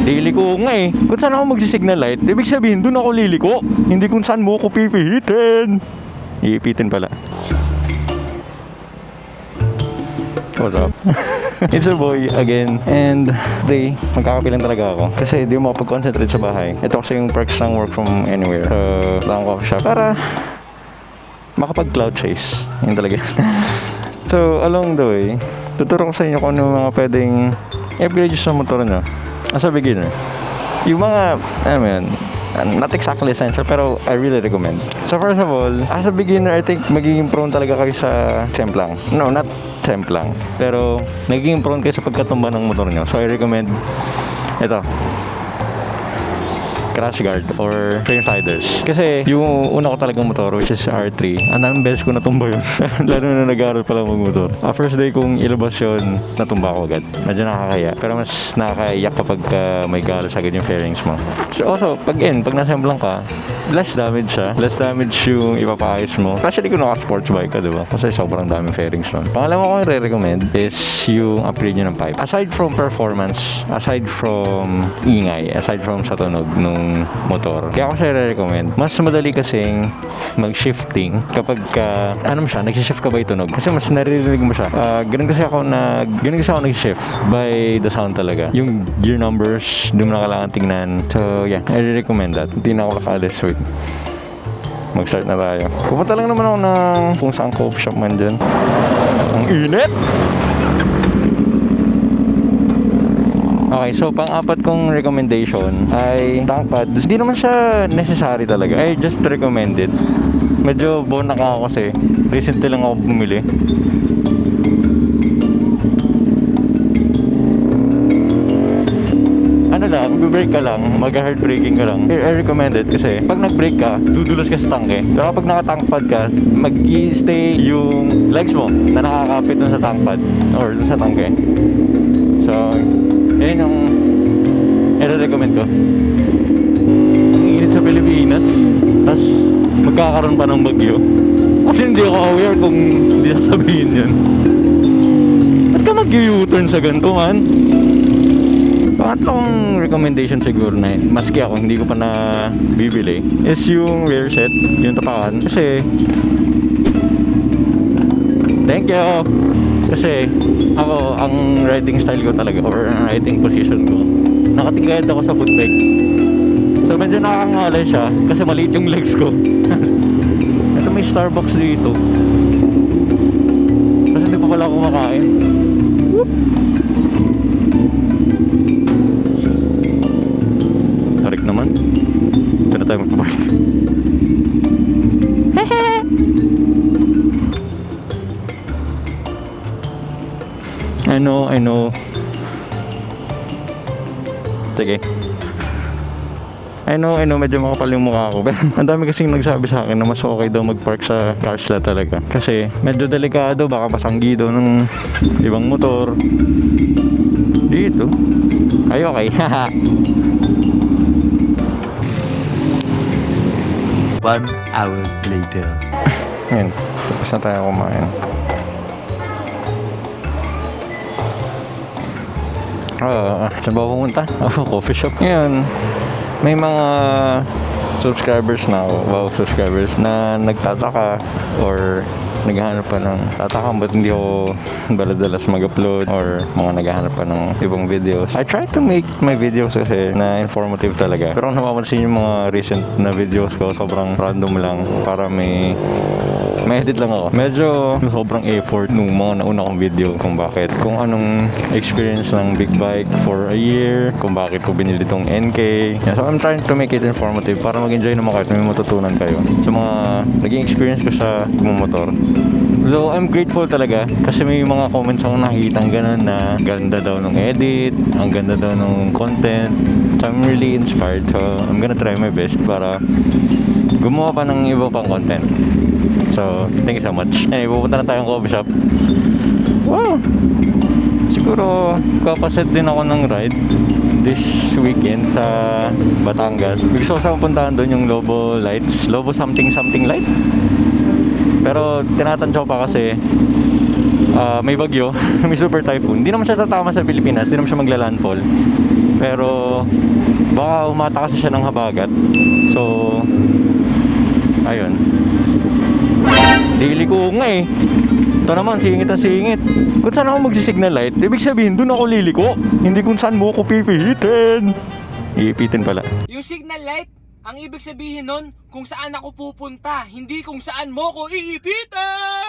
Liliko nga eh. Kung saan ako magsisignal light, ibig sabihin doon ako liliko. Hindi kung saan mo ako pipihitin. Iipitin pala. What's up? It's your boy again. And today, magkakapilan talaga ako kasi di mo makapag-concentrate sa bahay. Ito kasi yung perks ng work from anywhere. Lang coffee shop para makapag-cloud chase. Yun talaga. So, along the way, tuturo ko sa inyo kung ano mga pwedeng upgrade sa motor nyo as a beginner. Yung mga, not exactly essential, pero I really recommend. So first of all, as a beginner, I think magiging prone talaga kayo sa semplang. No, not semplang. Pero nagiging prone kayo sa pagkatumba ng motor nyo. So I recommend ito, crash guard or frame sliders. Kasi yung una ko talagang motor, which is R3, ang daming beses ko natumba yun. Lalo na nag-aaral pa lang mag-motor. First day kong ilabas yun, natumba ko agad. Medyo nakakaya. Pero mas nakakaiyak kapag may galos agad yung fairings mo. So also, pag nasemblang ka, less damage siya. Less damage yung ipapaayos mo. Especially kung naka-sports bike ka, diba? Kasi sobrang daming fairings nun. Pangalawa ko yung re-recommend is yung upgrade nyo ng pipe. Aside from performance, aside from ingay, aside from sa tunog nung motor, kaya ako siya re-recommend. Mas madali kasing mag-shifting kapag nag-shift ka by tunog. Kasi mas naririnig mo siya. Ganun kasi ako nag-shift by the sound talaga. Yung gear numbers, di mo na kailangan tingnan. So yeah, I recommend that. Hindi na ako nakaalis. Wait, mag-start na tayo. Pupunta lang naman ako ng kung saan coffee shop man dyan. Ang init! Okay, so pang-apat kong recommendation ay tank pad. Hindi naman siya necessary talaga. I just recommend it. Medyo bonak ako kasi recently lang ako bumili. Mag-brake ka lang, mag-hard braking ka lang. I recommend it kasi pag nag-brake ka, dudulas ka sa tangke. Pero kapag naka-tank pad ka, mag-i-stay yung legs mo na nakakapit dun sa tank pad or dun sa tangke. So, yun yung i-recommend ko. Ang init sa Pilipinas, tapos magkakaroon pa ng bagyo. Kasi hindi ako aware kung hindi sasabihin yun. Ba't ka mag-u-turn sa ganito, man? Pangatlong recommendation siguro na maski ako hindi ko pa na bibili is yung rear set, yung tapakan. Kasi thank you! Kasi ako, ang riding style ko talaga or ang riding position ko, nakatingkayad ako sa foot brake. So medyo nakakangalay siya kasi maliit yung legs ko. Ito may Starbucks dito kasi hindi pa pala kumakain. Whoop! Tarik naman. Ito na tayo magpabalik. I know. Sige. I know, medyo makapal yung mukha ko. Pero ang dami kasing nagsabi sa akin na mas okay daw mag-park sa cars la talaga. Kasi medyo delikado, baka pasanggi daw ng ibang motor. Dito. Ay, okay. 1 hour later. Ngayon, tapos na tayo kumain. Saan ba pumunta? Coffee shop. Ngayon, may mga subscribers na ako. Wow, subscribers na nagtataka or naghahanap pa ng tatakang ba't hindi ako baladalas mag-upload or mga naghahanap pa ng ibang videos. I try to make my videos kasi na informative talaga. Pero kung napapansin yung mga recent na videos ko, sobrang random lang para may edit lang ako. Medyo sobrang effort nung mga nauna kong video kung bakit. Kung anong experience ng big bike for a year, kung bakit ko binili tong NK. Yeah, so I'm trying to make it informative para mag-enjoy naman kayo at may matutunan kayo sa mga naging experience ko sa motor. So I'm grateful talaga kasi may mga comments akong nakikita ang ganun na ganda daw ng edit, ang ganda daw ng content. So I'm really inspired. So I'm gonna try my best para gumawa pa ng iba pang content. So thank you so much. Anyway, pupunta na tayong coffee shop. Wow! Siguro kapaset din ako ng ride this weekend sa Batangas. Gusto ko sa puntahan doon yung Lobo Lights, Lobo something light. Pero tinatansya ko pa kasi may bagyo, may super typhoon. Hindi naman siya tatama sa Pilipinas, hindi naman siya magla-landfall. Pero baka umata kasi siya ng habagat. So ayun. Liliko nga eh. Ito naman, singit na singit. Kung saan ako magsisignal light, ibig sabihin doon ako liliko. Hindi kung saan mo ako pipihitin. Iipitin pala. Yung signal light, ang ibig sabihin nun, kung saan ako pupunta, hindi kung saan mo ko iipitan!